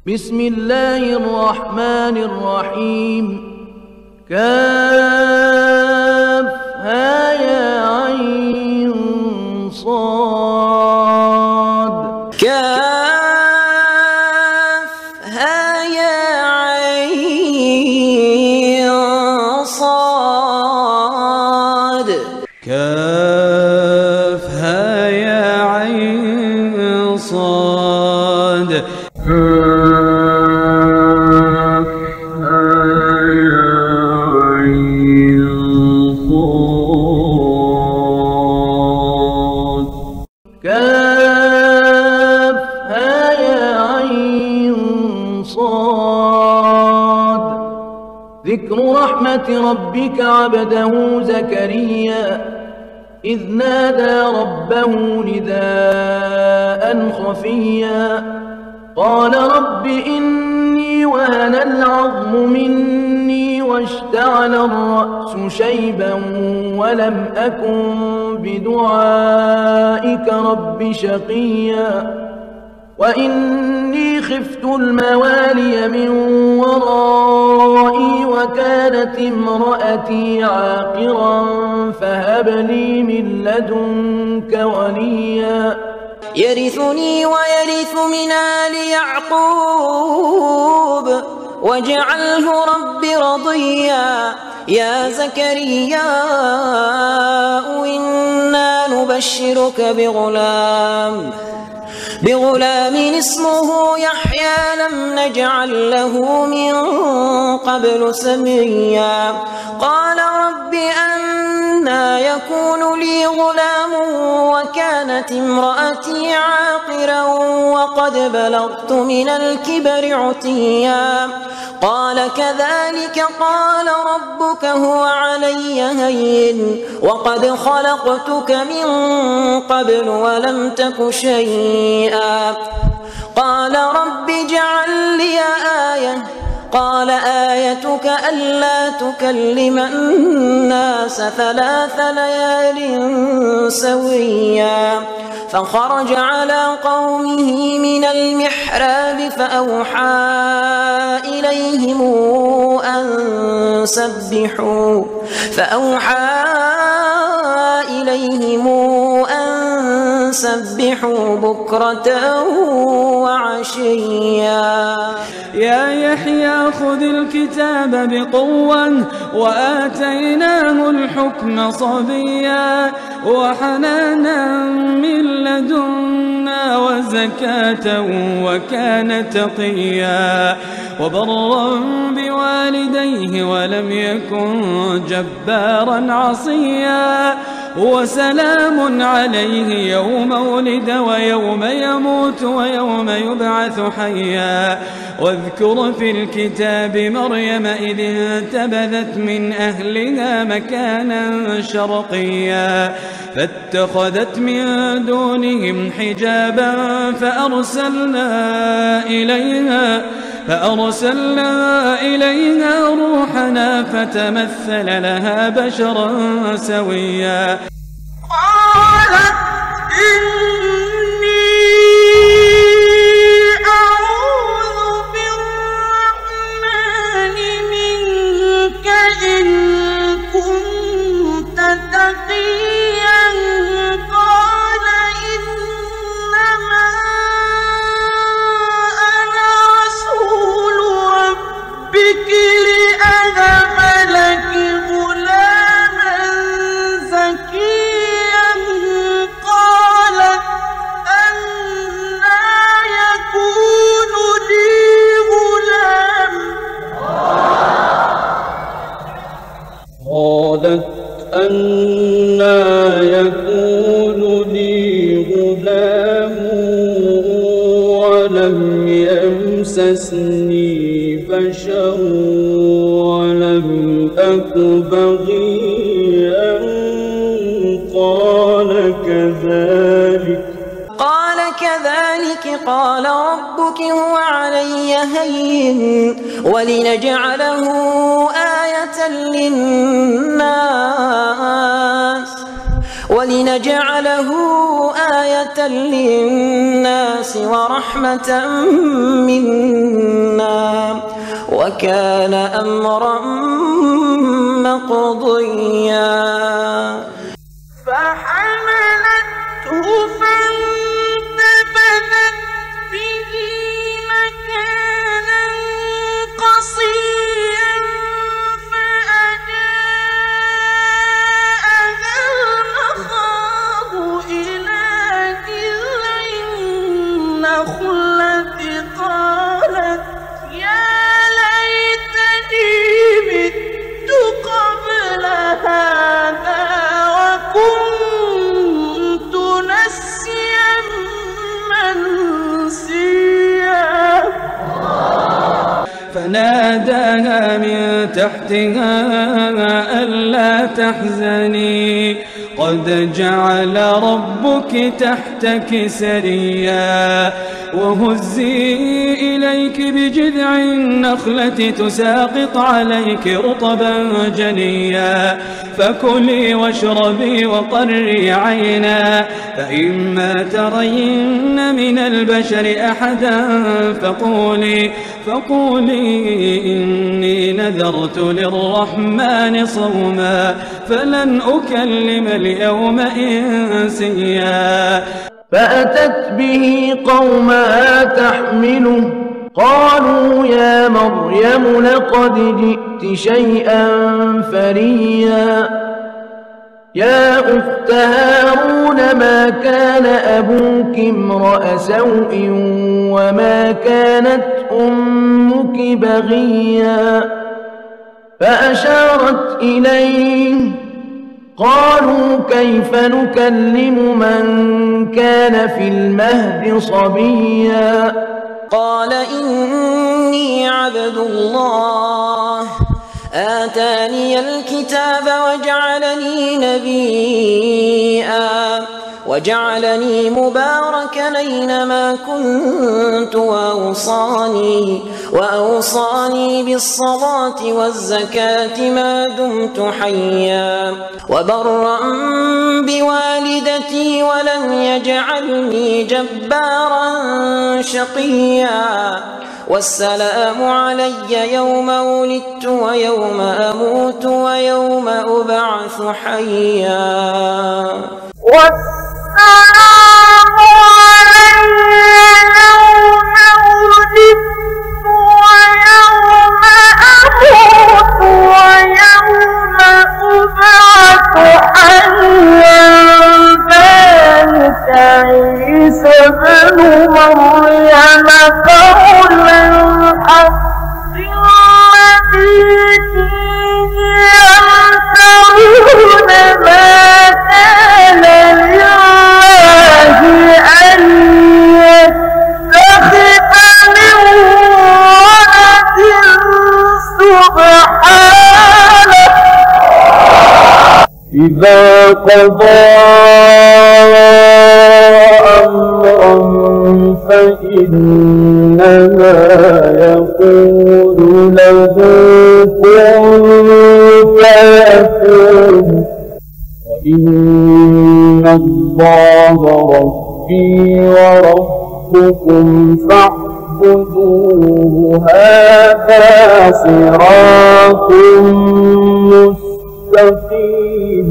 بسم الله الرحمن الرحيم كافها يا عين صاد كافها يا عين صاد كافها يا عين صاد كافها يا عين صاد ذكر رحمة ربك عبده زكريا إذ نادى ربه نداء خفيا قال رب إني وهن العظم مني واشتعل الرأس شيبا ولم أكن بدعائك رب شقيا وإني خفت الموالي من ورائي وكانت امرأتي عاقرا فهب لي من لدنك وليا يرثني ويرث من آل يعقوب واجعله رب رضيا يا زكريا إنا نبشرك بغلام اسمه يحيى لم نجعل له من قبل سميا قال رب أنى يكون لي غلام وكانت امرأتي عاقرا وقد بلغت من الكبر عتيا قال كذلك قال ربك هو علي هين وقد خلقتك من قبل ولم تك شيئا قال رب اجعل لي آية قال آيتك ألا تكلم الناس 3 ليال سويا فخرج على قومه من المحراب فأوحى إليهم أن سبحوا بكرة وعشيا يا يحيى خذ الكتاب بقوة وآتيناه الحكم صبيا وحنانا من لدنا وزكاة وكان تقيا وبرا بوالديه ولم يكن جبارا عصيا وسلام عليه يوم ولد ويوم يموت ويوم يبعث حيا واذكر في الكتاب مريم إذ انتبذت من أهلها مكانا شرقيا فاتخذت من دونهم حجابا فأرسلنا إليها روحنا فتمثل لها بشرا سويا قالت إني أعوذ بالرحمن منك إن كنت تقيا قال إنما أنا رسول ربك لأهب لك غلاما زكيا قالت أنى يكون لي غلام ولم يمسسني بشر ولم أك بغيا قال كذلك قال ربك هو علي هين ولنجعله آية للناس ورحمة منا وكان أمرا مقضيا فحملته فانتبذت به مكانا قصيا فأجاءها المخاض إلى جذع النخلة قالت يا ليتني مت قبل هذا وكنت نسيا منسيا فناداها من تحتها ألا تحزني قد جعل ربك تحتك سريا وهزي إليك بجذع النخلة تساقط عليك رطبا جنيا فكلي واشربي وقري عينا فإما ترين من البشر أحدا فقولي إني نذرت للرحمن صوما فلن أكلم اليوم إنسيا فأتت به قومها تحمله قالوا يا مريم لقد جئت شيئا فريا يا أخت هارون ما كان أبوك امرأ سوء وما كانت أمك بغيا فأشارت إليه قالوا كيف نكلم من كان في المهد صبيا قال إني عبد الله آتاني الكتاب وجعلني نبيا وجعلني مباركا أينما كنت وأوصاني بالصلاة والزكاة ما دمت حيا وبرا بوالدتي ولم يجعلني جبارا شقيا والسلام علي يوم ولدت ويوم أموت ويوم أبعث حيا والسلام علي يوم ولدت ويوم أموت ويوم أبعث حيا ذلك عيسى ابن مريم قول الحق الذي فيه يمترون ما كان لله أن يتخذ من ولد سبحانه إذا قضى أمرا فإنما يقول له كن فيكون وإن الله ربي وربكم فاعبدوه هذا صراط مستقيم